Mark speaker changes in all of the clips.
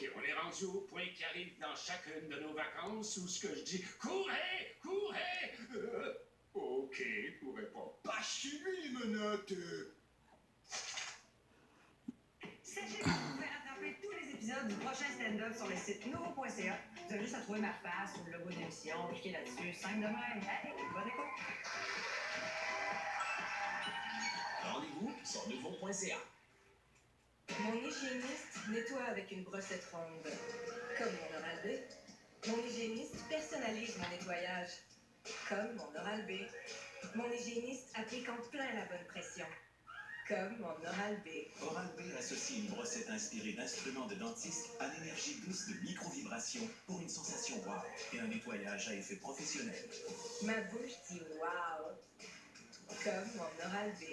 Speaker 1: OK, on est rendu au point qui arrive dans chacune de nos vacances où ce que je dis « Courez! Courez! OK, courez pas. Pas chez lui, les menottes!
Speaker 2: Sachez que vous pouvez rattraper tous les épisodes du prochain stand-up sur le site nouveau.ca. Vous avez juste à trouver ma face ou le logo de l'émission, cliquez là-dessus, 5 de même. Hey, bonne écoute!
Speaker 3: Rendez-vous sur nouveau.ca.
Speaker 4: Mon hygiéniste nettoie avec une brossette ronde, comme mon Oral-B. Mon hygiéniste personnalise mon nettoyage, comme mon Oral-B. Mon hygiéniste applique en plein la bonne pression, comme mon Oral-B.
Speaker 3: Oral-B associe une brossette inspirée d'instruments de dentiste à l'énergie douce de micro-vibrations pour une sensation wow et un nettoyage à effet professionnel.
Speaker 4: Ma bouche dit wow, comme mon Oral-B.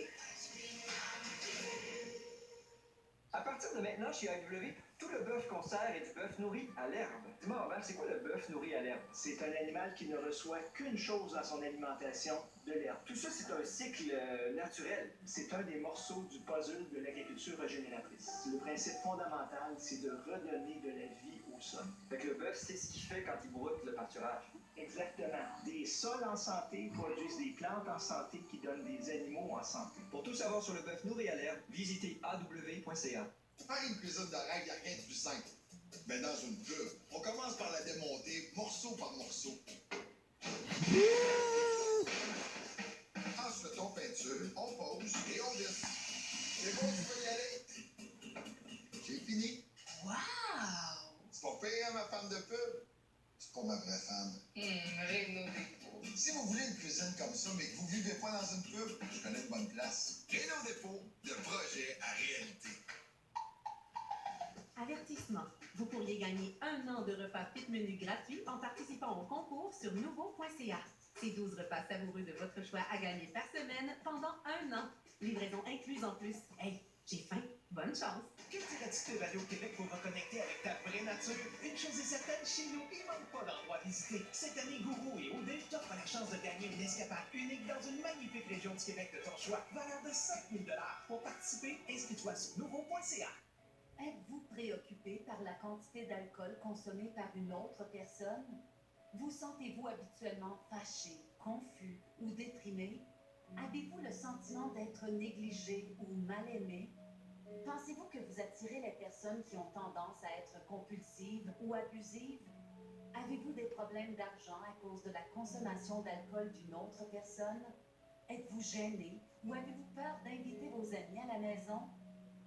Speaker 5: À partir de maintenant, chez AEW, tout le bœuf qu'on sert est du bœuf nourri à l'herbe. Dis-moi, Robert, c'est quoi le bœuf nourri à l'herbe?
Speaker 6: C'est un animal qui ne reçoit qu'une chose dans son alimentation, de l'herbe.
Speaker 5: Tout ça, c'est un cycle naturel.
Speaker 6: C'est un des morceaux du puzzle de l'agriculture régénératrice. Le principe fondamental, c'est de redonner de la vie au sol.
Speaker 5: Fait que le bœuf, c'est ce qu'il fait quand il broute le pâturage.
Speaker 6: Exactement. Des sols en santé produisent des plantes en santé qui donnent des animaux en santé.
Speaker 5: Pour tout savoir sur le bœuf nourri à l'herbe, visitez aw.ca.
Speaker 7: Faire une cuisine de règle, il n'y a rien de plus simple. Mais dans une pub, on commence par la démonter morceau par morceau. Ensuite, on peinture, on pose et on visse. C'est bon, tu peux y aller. J'ai fini.
Speaker 8: Wow!
Speaker 7: C'est pas pire, hein, ma femme de pub? C'est pas ma vraie femme.
Speaker 8: Rêve nos dépôts.
Speaker 7: Si vous voulez une cuisine comme ça, mais que vous vivez pas dans une pub, je connais une bonne place. Réno Dépôt, de projet à réalité.
Speaker 9: Avertissement. Vous pourriez gagner 1 an de repas Pit Menu gratuits en participant au concours sur nouveau.ca. C'est 12 repas savoureux de votre choix à gagner par semaine pendant 1 an. Livraison incluse en plus. Hey, j'ai faim. Bonne chance.
Speaker 10: Que dirais-tu de aller au Québec pour reconnecter avec ta vraie nature? Une chose est certaine, chez nous, il manque pas d'endroits à visiter. Cette année, Gourou et Odile t'offrent la chance de gagner une escapade unique dans une magnifique région du Québec de ton choix, valeur de 5 000 $. Pour participer, inscris-toi sur nouveau.ca.
Speaker 9: Êtes-vous préoccupé par la quantité d'alcool consommée par une autre personne? Vous sentez-vous habituellement fâché, confus ou déprimé? Avez-vous le sentiment d'être négligé ou mal aimé? Pensez-vous que vous attirez les personnes qui ont tendance à être compulsives ou abusives? Avez-vous des problèmes d'argent à cause de la consommation d'alcool d'une autre personne? Êtes-vous gêné ou avez-vous peur d'inviter vos amis à la maison?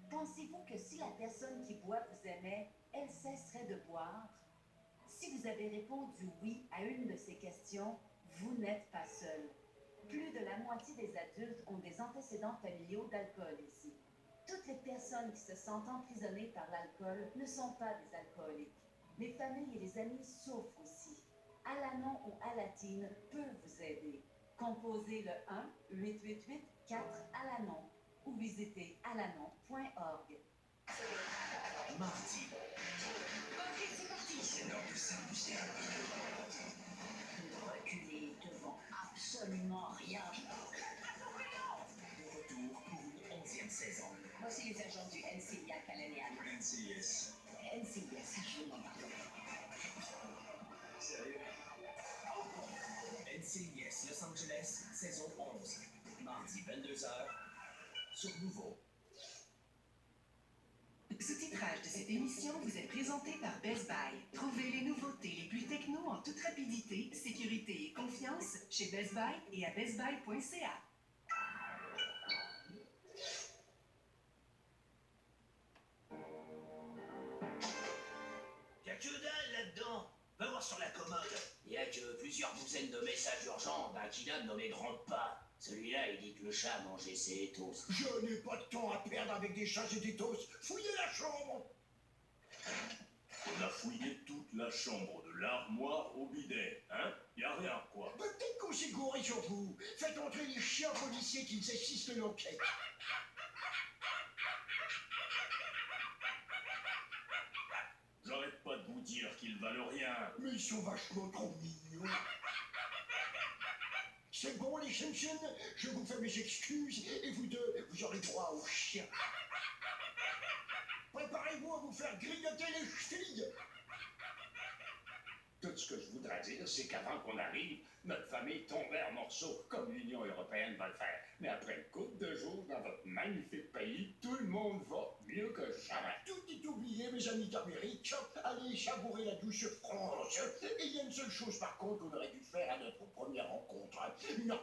Speaker 9: Pensez-vous que si la personne qui boit vous aimait, elle cesserait de boire? Si vous avez répondu oui à une de ces questions, vous n'êtes pas seul. Plus de la moitié des adultes ont des antécédents familiaux d'alcool ici. Toutes les personnes qui se sentent emprisonnées par l'alcool ne sont pas des alcooliques. Les familles et les amis souffrent aussi. Alanon ou Alatine peut vous aider. Composez le 1-888-4-ALANON ou visitez alanon.org.
Speaker 3: Mardi.
Speaker 2: Ok, c'est parti.
Speaker 3: C'est l'heure de s'amuser un peu.
Speaker 2: Ne reculez devant absolument rien.
Speaker 3: De retour pour une 11e saison.
Speaker 2: Voici les agents du NCIS Calénial.
Speaker 3: NCIS.
Speaker 2: NCIS, je m'en parle.
Speaker 3: Sérieux? NCIS Los Angeles, saison 11. Mardi 22h, sur Nouveau.
Speaker 8: Ce titrage de cette émission vous est présenté par Best Buy. Trouvez les nouveautés les plus techno en toute rapidité, sécurité et confiance chez Best Buy et à bestbuy.ca.
Speaker 10: Y'a que dalle là-dedans. Va voir sur la commode.
Speaker 1: Il y a que plusieurs douzaines de messages urgents d'un kidam nommé Grandpa. Celui-là, il dit que le chat a mangé ses toasts.
Speaker 10: Je n'ai pas de temps à perdre avec des chats et des toasts. Fouillez la chambre.
Speaker 11: On a fouillé toute la chambre, de l'armoire au bidet, hein? Y a rien, quoi.
Speaker 10: Peut-être qu'on s'est gouré sur vous. Faites entrer les chiens policiers qui assistent l'enquête.
Speaker 11: J'arrête pas de vous dire qu'ils valent rien.
Speaker 10: Mais ils sont vachement trop mignons. C'est bon, les Simpsons, je vous fais mes excuses et vous deux, vous aurez droit aux chiens. Préparez-vous à vous
Speaker 1: faire grignoter les chevilles. Tout ce que je voudrais dire, c'est qu'avant qu'on arrive, notre famille tombait en morceaux, comme l'Union européenne va le faire. Mais après une couple de jours dans votre magnifique pays, tout le monde va mieux que jamais.
Speaker 6: Tout est oublié, mes amis d'Amérique. Allez savourer la douce France. Et il y a une seule chose, par contre, qu'on aurait dû faire à notre première rencontre. Non,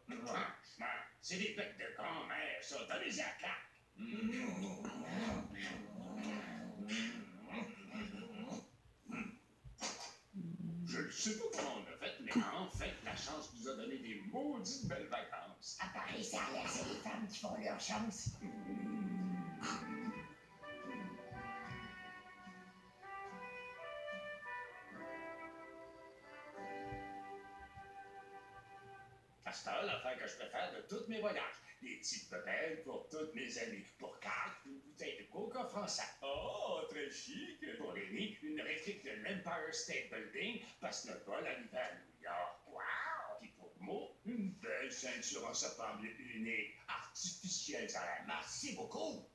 Speaker 1: Franchement, c'est des becs de grand-mère, ça. Donnez-y à claque. Je ne sais pas comment on a fait, mais en fait, la chance nous a donné des maudites belles vacances.
Speaker 12: À Paris, ça a l'air, c'est les femmes qui font leur chance.
Speaker 1: À cette heure, l'affaire que je préfère de tous mes voyages. Des petites bebelles pour tous mes amis. Pour Carl, une bouteille de coca français.
Speaker 11: Oh, très chic.
Speaker 1: Pour Lenny, une réplique de l'Empire State Building, parce que notre vol arrivait à New York. Wow! Puis pour moi, une belle ceinture en sapin bleu unique, artificielle, ça a l'air.
Speaker 6: merci beaucoup.